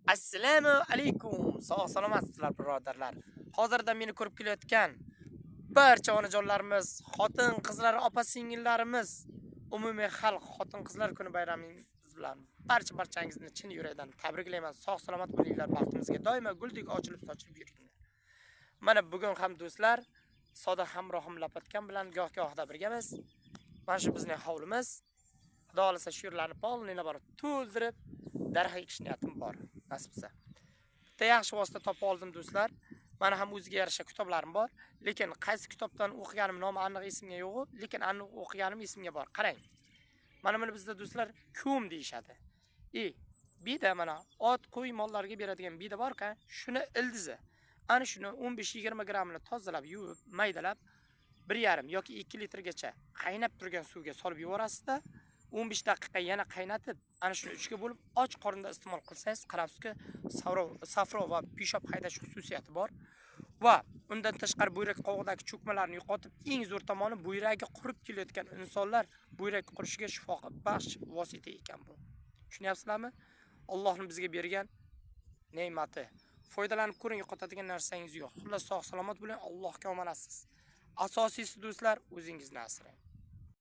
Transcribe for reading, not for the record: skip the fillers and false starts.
Assalomu alaykum. Sog' salomatsizlar birodarlar. Hozirda meni ko'rib kelayotgan barcha onajonlarimiz, xotin-qizlar, opa-singillarimiz, umumiy xalq xotin-qizlar kuni bayramingiz bilan barchangizni chin yurakdan tabriklayman. Sog' salomat bo'linglar, baxtimizga doimo guldek ochilib sochilib yuringlar. Mana bugun ham do'stlar, soda hamrohim lapatgan bilan goh-gohda birgamiz. Mana shu bizning hovlimiz. Xudo xolasa shu yerlarni polnina borib to'ldirib daraxt ekish niyatim bor, nasib etsa. Bitta yaxshi vosita topib oldim do'stlar. Mana ham o'ziga yarasha kitoblarim bor, lekin qaysi kitobdan o'qiganim nomi aniq esimga yo'q, lekin aniq o'qiganim esimga bor. Qarang. Mana buni bizda do'stlar ko'm deyshadi. Bida mana ot, qo'y mollarga beradigan bida bor-ku, shuni ildizi. Ana shuni 15-20 grammini tozalab, yuvib, maydalab 1,5 yoki 2 litrgacha qaynab turgan suvga solib yuborasizda. 15 daqiqa yana qaynatib, ana shuni 3 ga bo'lib, och qorinda iste'mol qilsangiz, qarabsizki, safro va pishob haydash xususiyati bor va undan tashqari buyrak qovog'idagi cho'kmalarni yo'qotib, eng zo'r tomoni buyragi qurib kelayotgan insonlar buyrak qurishiga shifo baxsh vosita ekan bu. Tushunyapsizlarmi? Allohning bizga bergan ne'mati. Foydalanib ko'ring, yo'qotadigan narsangiz yo'q. Xullas sog' salomat bo'ling, Allohga omonatsiz. Asosiysi do'stlar, o'zingizni asrang.